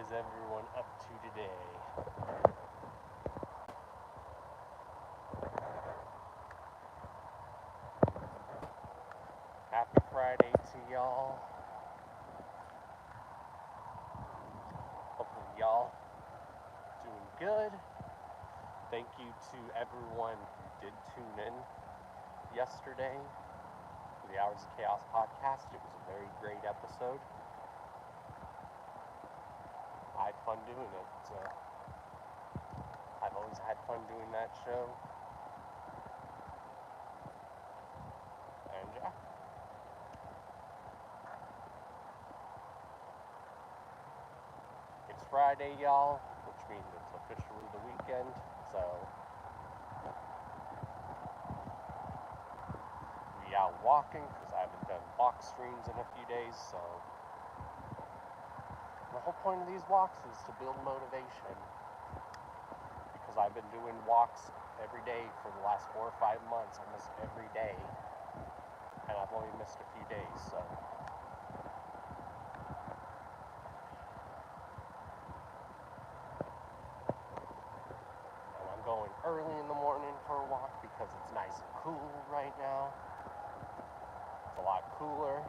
is everyone up to today? Happy Friday to y'all. Hopefully y'all doing good. Thank you to everyone who did tune in yesterday for the Hours of Chaos podcast. It was a very great episode. I had fun doing it. I've always had fun doing that show. And yeah. It's Friday, y'all, which means it's officially the weekend. So we out walking because I haven't done walk streams in a few days. So the whole point of these walks is to build motivation, because I've been doing walks every day for the last 4 or 5 months, almost every day, and I've only missed a few days, so and I'm going early in the morning for a walk because it's nice and cool right now. It's a lot cooler,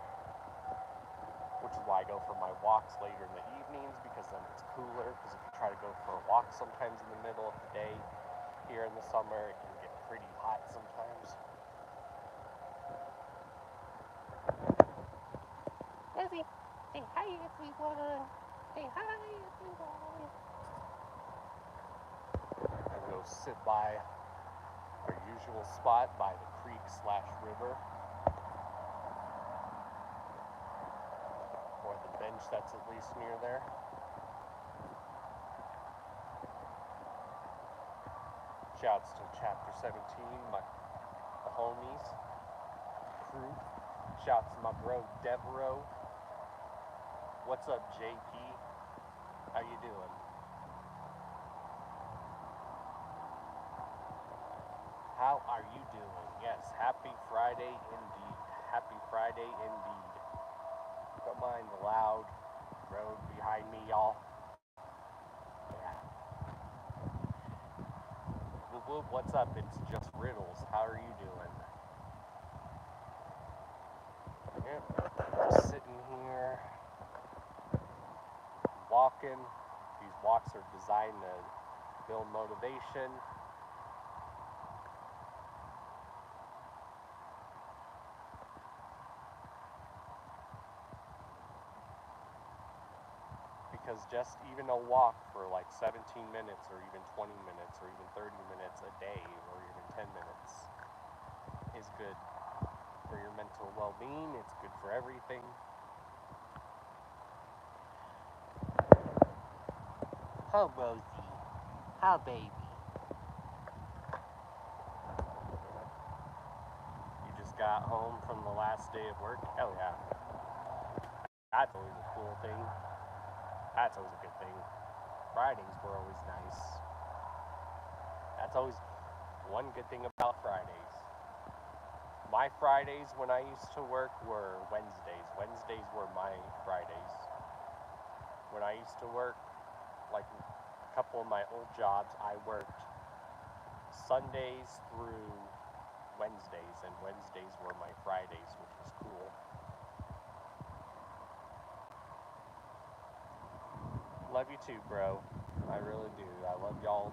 which is why I go for my walks later in the evenings, because then it's cooler. Because if you try to go for a walk sometimes in the middle of the day here in the summer, it can get pretty hot sometimes. Lizzie, say hi everyone. Say hi everyone. I'm going to go sit by our usual spot by the creek/river, or the bench that's at least near there. Shouts to Chapter 17, the homies, crew. Shouts to my bro Devereaux. What's up, JP? How you doing? How are you doing? Yes, happy Friday indeed. Happy Friday indeed. Don't mind the loud road behind me, y'all. Yeah. Whoop whoop, what's up? It's just Riddles. How are you doing? Yep. Just sitting here, walking. These walks are designed to build motivation. Because just even a walk for like 17 minutes or even 20 minutes or even 30 minutes a day or even 10 minutes is good for your mental well-being. It's good for everything. How Rosie? How baby? You just got home from the last day of work? Hell yeah. That's always a cool thing. That's always a good thing. Fridays were always nice. That's always one good thing about Fridays. My Fridays when I used to work were Wednesdays. Wednesdays were my Fridays. When I used to work, like a couple of my old jobs, I worked Sundays through Wednesdays, and Wednesdays were my Fridays, which was cool. Love you too, bro. I really do. I love y'all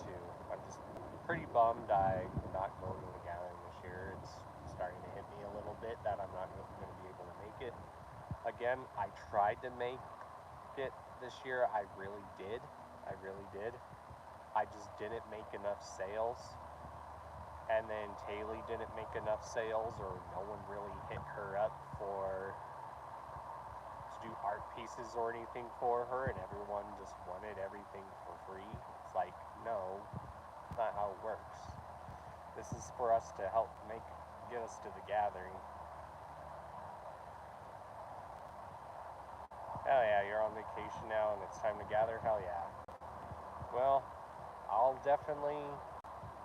too. I'm just pretty bummed I'm not going to the gathering this year. It's starting to hit me a little bit that I'm not going to be able to make it. Again, I tried to make it this year. I really did. I just didn't make enough sales. And then Taylor didn't make enough sales, or no one really hit her up to do art pieces or anything for her, and everyone just wanted everything for free. It's like, no, that's not how it works. This is for us to help get us to the gathering. Hell yeah, you're on vacation now and it's time to gather? Hell yeah. Well, I'll definitely,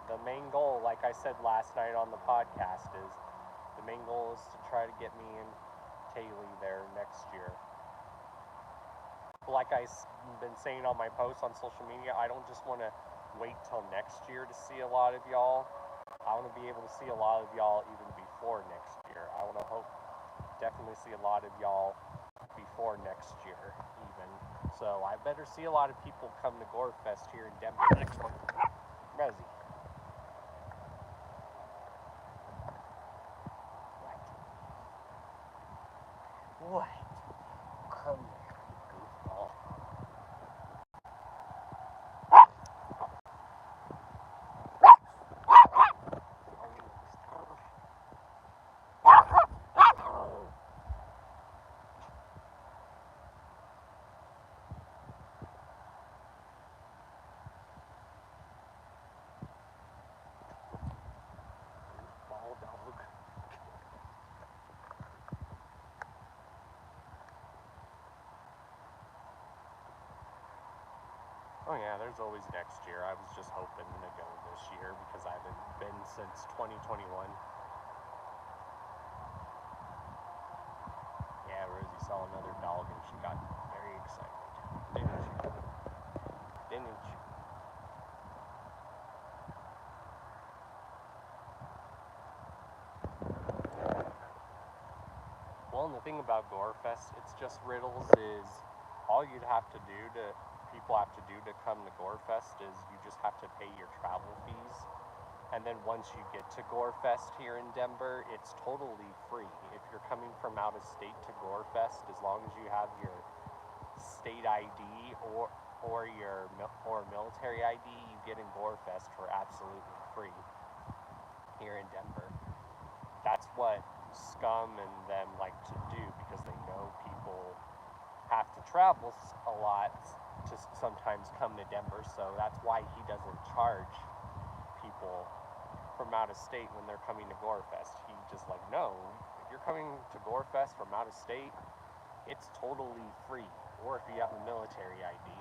the main goal, like I said last night on the podcast, is the main goal is to try to get me and Taylor there next year. like I've been saying on my posts on social media, I don't just want to wait till next year to see a lot of y'all. I want to be able to see a lot of y'all even before next year. I want to definitely see a lot of y'all before next year, even. So I better see a lot of people come to Gorefest here in Denver next month. Resi. What? Come here, goofball. Ball dog. Oh yeah, there's always next year. I was just hoping to go this year because I haven't been since 2021. Yeah, Rosie saw another dog and she got very excited. Didn't you? Didn't you? Well, and the thing about Gorefest, it's just riddles is all you'd have to do to people have to do to come to Gorefest is you just have to pay your travel fees. And then once you get to Gorefest here in Denver, it's totally free. If you're coming from out of state to Gorefest, as long as you have your state ID or your military ID, you get in Gorefest for absolutely free here in Denver. That's what Scum and them like to do because they know people have to travel a lot to sometimes come to Denver. So that's why he doesn't charge people from out of state when they're coming to Gorefest. He just like, no, if you're coming to Gorefest from out of state, it's totally free. Or if you have a military ID.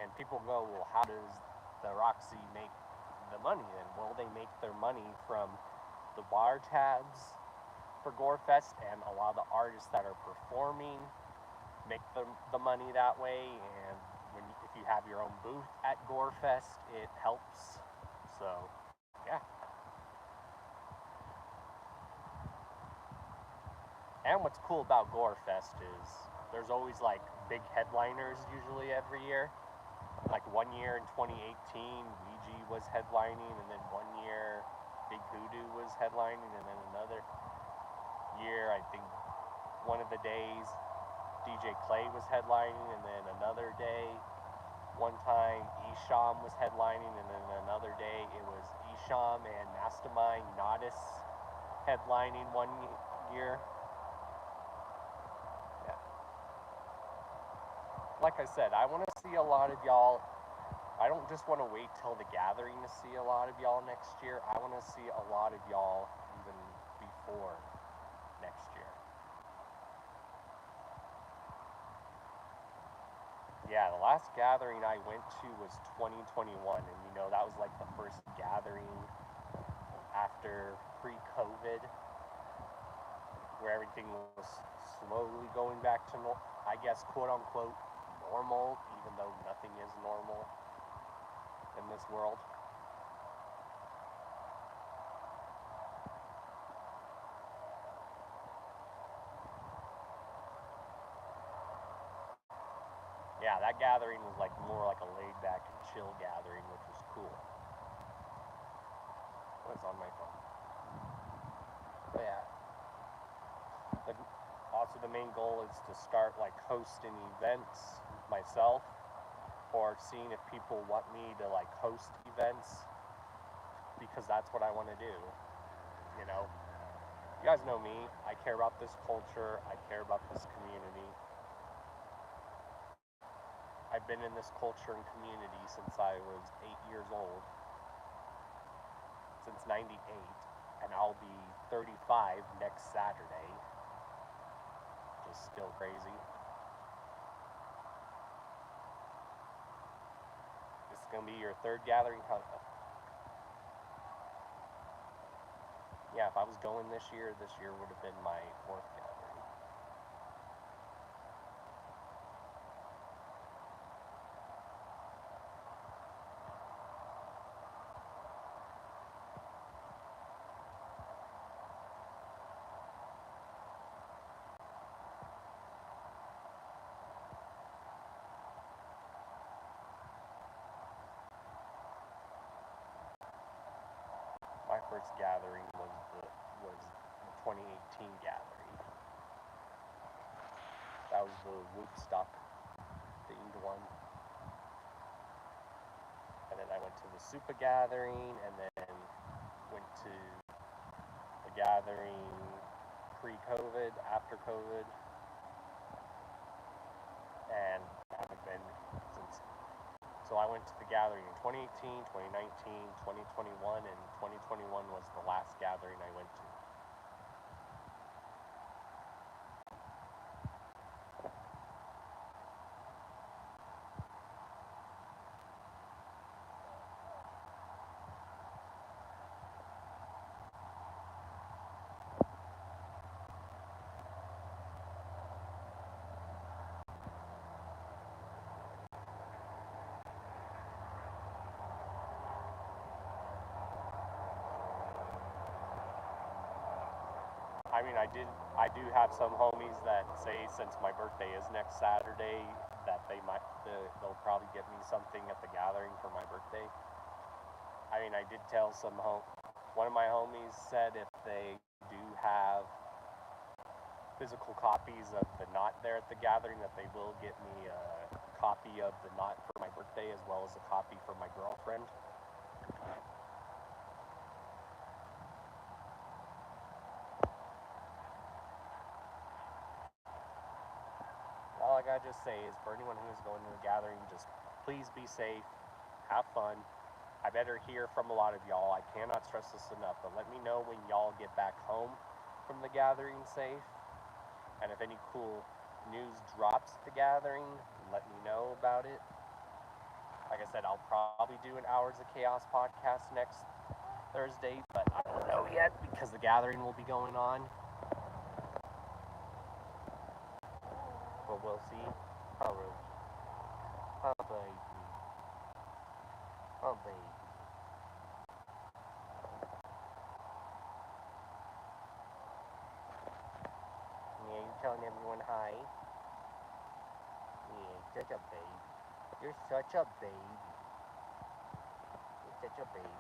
And people go, well, how does the Roxy make the money then? Well, they make their money from the bar tabs for Gorefest, and a lot of the artists that are performing make the money that way. And if you have your own booth at Gorefest, it helps. So, yeah. And what's cool about Gorefest is there's always like big headliners usually every year. Like one year in 2018, Ouija was headlining, and then one year Big Hoodoo was headlining, and then another year, I think one of the days DJ Clay was headlining, and then another day, one time Esham was headlining, and then another day it was Esham and Mastermind Nodis headlining one year. Yeah. Like I said, I want to see a lot of y'all. I don't just want to wait till the gathering to see a lot of y'all next year. I want to see a lot of y'all even before next year. Yeah, the last gathering I went to was 2021, and that was like the first gathering after pre-COVID, where everything was slowly going back to, I guess, quote unquote, normal, even though nothing is normal in this world. Yeah, that gathering was like more like a laid back and chill gathering, which was cool. What's on my phone? But yeah. The, Also, the main goal is to start like hosting events myself, or seeing if people want me to like host events, because that's what I want to do. You know, you guys know me. I care about this culture. I care about this community. I've been in this culture and community since I was 8 years old, since '98, and I'll be 35 next Saturday, which is still crazy. This is gonna be your third gathering. going this year would have been my fourth gathering. My first gathering was the 2018 gathering. That was the Woodstock themed one. And then I went to the Supa gathering, and then went to the gathering pre-COVID, after COVID, and haven't been since. So I went to the gathering in 2018, 2019, 2021, and 2021 was the last gathering I went to. I mean, I do have some homies that say since my birthday is next Saturday that they'll probably get me something at the gathering for my birthday. I mean, I did tell one of my homies said if they do have physical copies of the knot there at the gathering that they will get me a copy of the knot for my birthday as well as a copy for my girlfriend. All I gotta just say is for anyone who is going to the gathering, just please be safe, have fun. I better hear from a lot of y'all. I cannot stress this enough, but let me know when y'all get back home from the gathering safe. And if any cool news drops at the gathering, let me know about it. Like I said, I'll probably do an Hours of Chaos podcast next Thursday, but I don't know yet because the gathering will be going on. But we'll see. Oh, really? Oh, baby. Oh, baby. Yeah, you're telling everyone hi? Yeah, such a babe. You're such a babe. You're such a babe.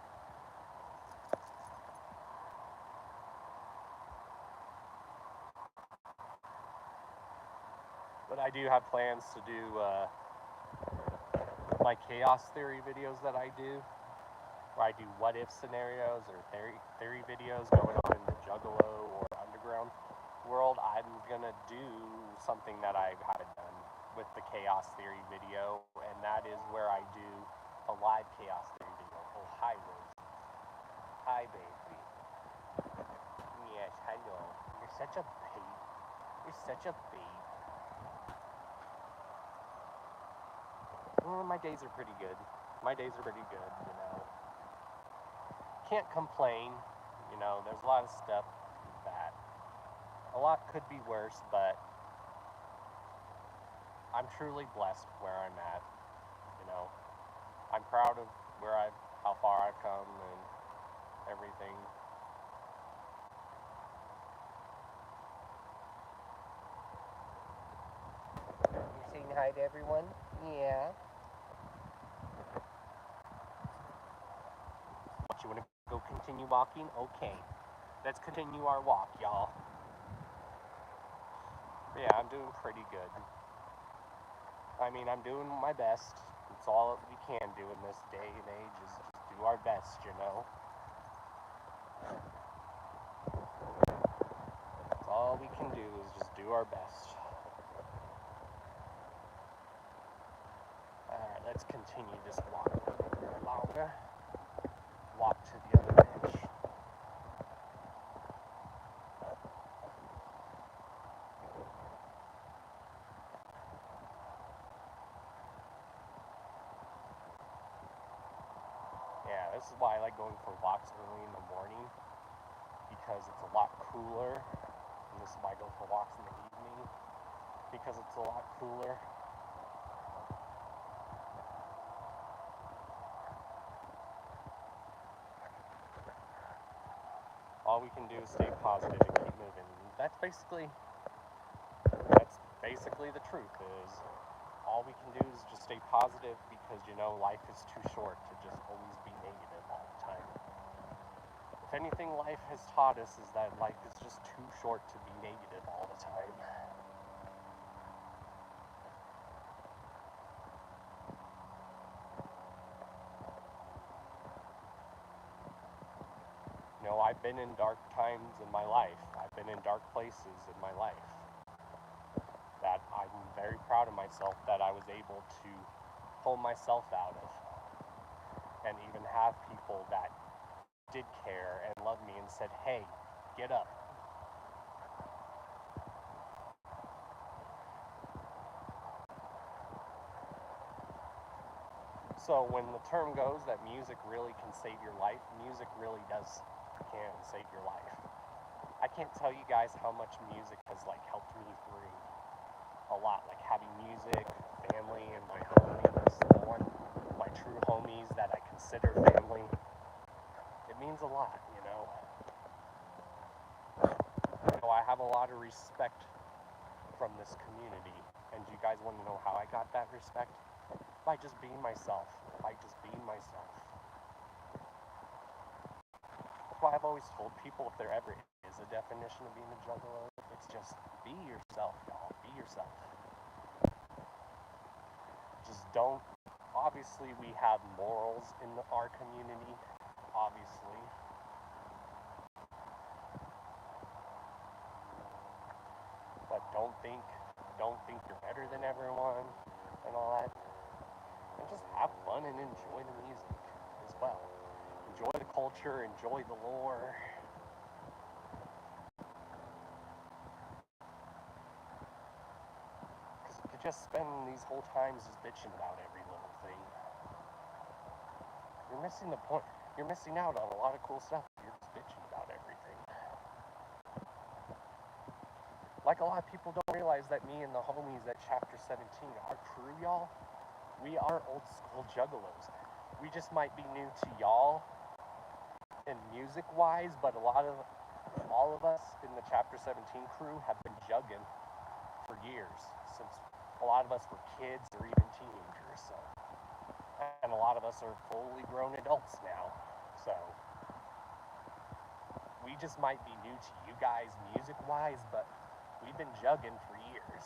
But I do have plans to do my chaos theory videos that I do, where I do what if scenarios or theory videos going on in the Juggalo or underground world. I'm gonna do something that I haven't done with the chaos theory video, and that is where I do a live chaos theory video. Oh, hi, Rose. Hi, baby. Yes, hello. You're such a babe. You're such a babe. Well, my days are pretty good. My days are pretty good, you know. Can't complain. You know, there's a lot of stuff that a lot could be worse, but I'm truly blessed where I'm at. You know, I'm proud of how far I've come and everything. You're saying hi to everyone? Yeah. What, you want to go continue walking? Okay. Let's continue our walk, y'all. Yeah, I'm doing pretty good. I mean, I'm doing my best. It's all that we can do in this day and age is just do our best, you know? That's all we can do is just do our best. Alright, let's continue this walk a little bit longer. Walk to the other edge. Yeah, this is why I like going for walks early in the morning, because it's a lot cooler, and this is why I go for walks in the evening, because it's a lot cooler. All we can do is stay positive and keep moving. That's basically the truth. Is all we can do is just stay positive, because life is too short to just always be negative all the time. If anything life has taught us is that life is just too short to be negative all the time. I've been in dark times in my life. I've been in dark places in my life that I'm very proud of myself that I was able to pull myself out of, and even have people that did care and loved me and said, hey, get up. So when the term goes that music really can save your life, music really can save your life. I can't tell you guys how much music has helped me through a lot. Having music, family, and my homies, my true homies that I consider family. It means a lot, I have a lot of respect from this community. And do you guys want to know how I got that respect? By just being myself. That's why I've always told people, if there ever is a definition of being a juggalo, it's just be yourself, y'all. Be yourself. Just don't. Obviously, we have morals in our community. Obviously. But don't think you're better than everyone and all that. And just have fun and enjoy the music as well. Enjoy the culture, enjoy the lore. Because if you just spend these whole times just bitching about every little thing, you're missing the point. You're missing out on a lot of cool stuff if you're just bitching about everything. A lot of people don't realize that me and the homies at Chapter 17, our crew, y'all, we are old school juggalos. We just might be new to y'all in music-wise, but all of us in the Chapter 17 crew have been jugging for years, since a lot of us were kids or even teenagers. So, and a lot of us are fully grown adults now. So we just might be new to you guys music-wise, but we've been jugging for years.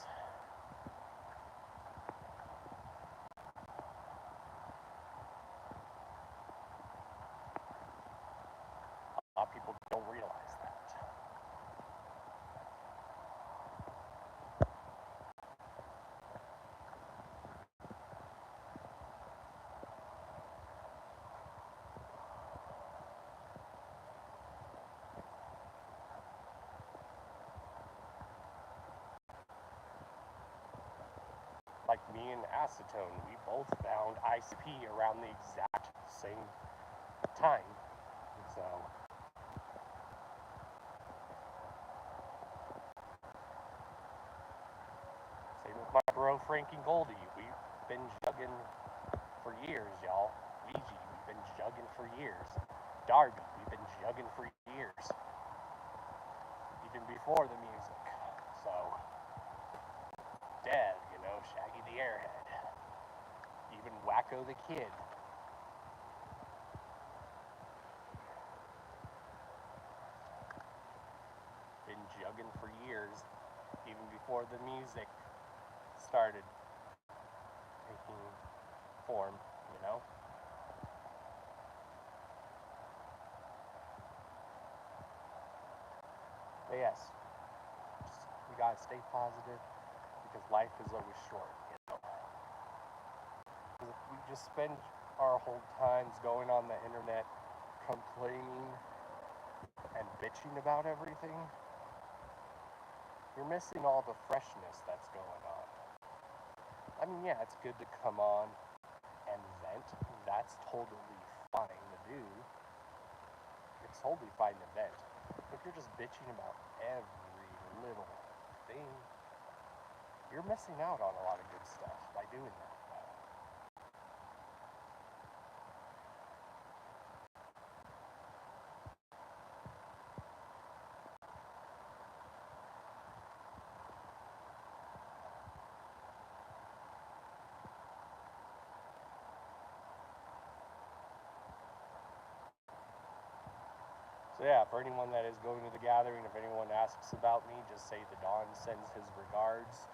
A lot of people don't realize that. Me and Acetone, we both found ICP around the exact same time. So same with my bro Frankie Goldie. We've been jugging for years, y'all. Ouija, we've been jugging for years. Darby, we've been jugging for years. Even before the music. So Dev, Shaggy the Airhead. Even Wacko the Kid. Been jugging for years, even before the music started taking form, But yes, we gotta stay positive, because life is always short, Because if we just spend our whole times going on the internet complaining and bitching about everything, you're missing all the freshness that's going on. I mean, yeah, it's good to come on and vent. That's totally fine to do. It's totally fine to vent. If you're just bitching about every little thing, you're missing out on a lot of good stuff by doing that. So yeah, for anyone that is going to the gathering, if anyone asks about me, just say the Don sends his regards.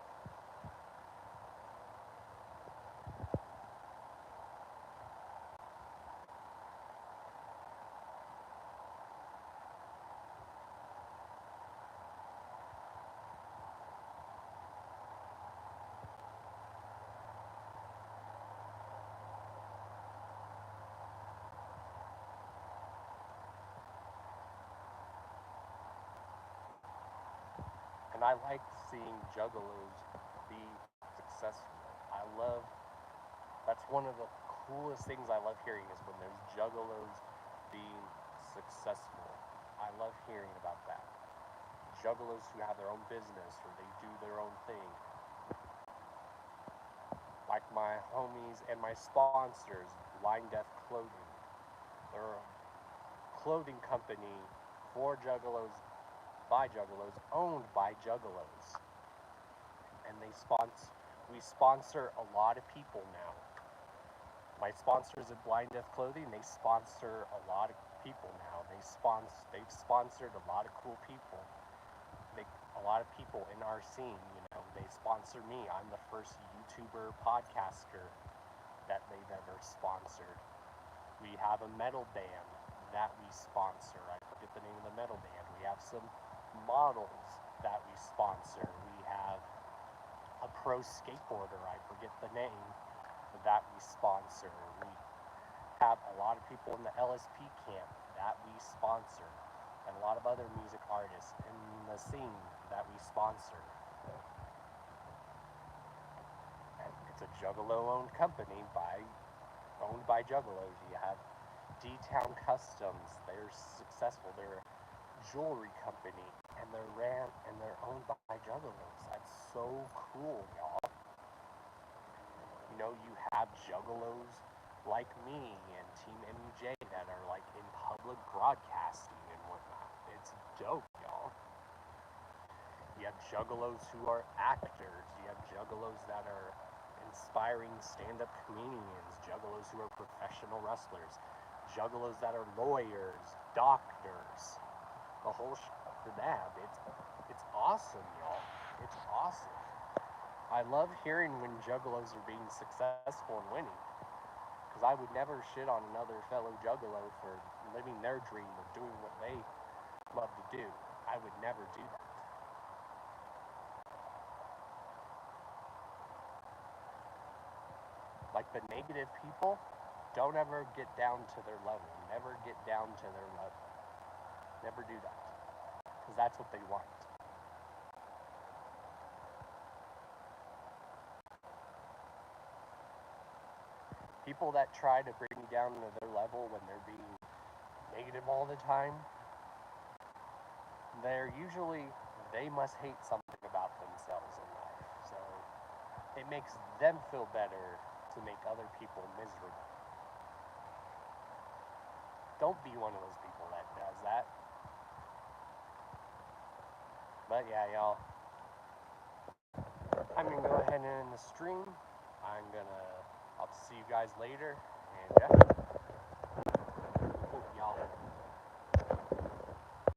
And I like seeing juggalos be successful. I love, that's one of the coolest things I love hearing is when there's juggalos being successful. I love hearing about that. Juggalos who have their own business or they do their own thing. Like my homies and my sponsors, Line Death Clothing. They're a clothing company for juggalos, by juggalos, owned by juggalos. And we sponsor a lot of people now. My sponsors at Blind Death Clothing, they sponsor a lot of people now. They've sponsored a lot of cool people. A lot of people in our scene, they sponsor me. I'm the first YouTuber podcaster that they've ever sponsored. We have a metal band that we sponsor. I forget the name of the metal band. We have some models that we sponsor. We have a pro skateboarder, I forget the name, that we sponsor. We have a lot of people in the LSP camp that we sponsor, and a lot of other music artists in the scene that we sponsor. And it's a Juggalo-owned company owned by Juggalos. You have D-Town Customs. They're successful. They're a jewelry company, and they're owned by Juggalos. That's so cool, y'all. You have Juggalos like me and Team MUJ that are like in public broadcasting and whatnot. It's dope, y'all. You have Juggalos who are actors. You have Juggalos that are inspiring stand-up comedians. Juggalos who are professional wrestlers. Juggalos that are lawyers, doctors. The whole shabab. It's awesome, y'all. It's awesome. I love hearing when juggalos are being successful and winning, because I would never shit on another fellow juggalo for living their dream or doing what they love to do. I would never do that. Like the negative people, don't ever get down to their level. Never get down to their level. Never do that, because that's what they want. People that try to bring you down to their level when they're being negative all the time, they must hate something about themselves in life. So it makes them feel better to make other people miserable. Don't be one of those people that does that. But yeah, y'all, I'm gonna go ahead and end the stream. I'll see you guys later, and yeah.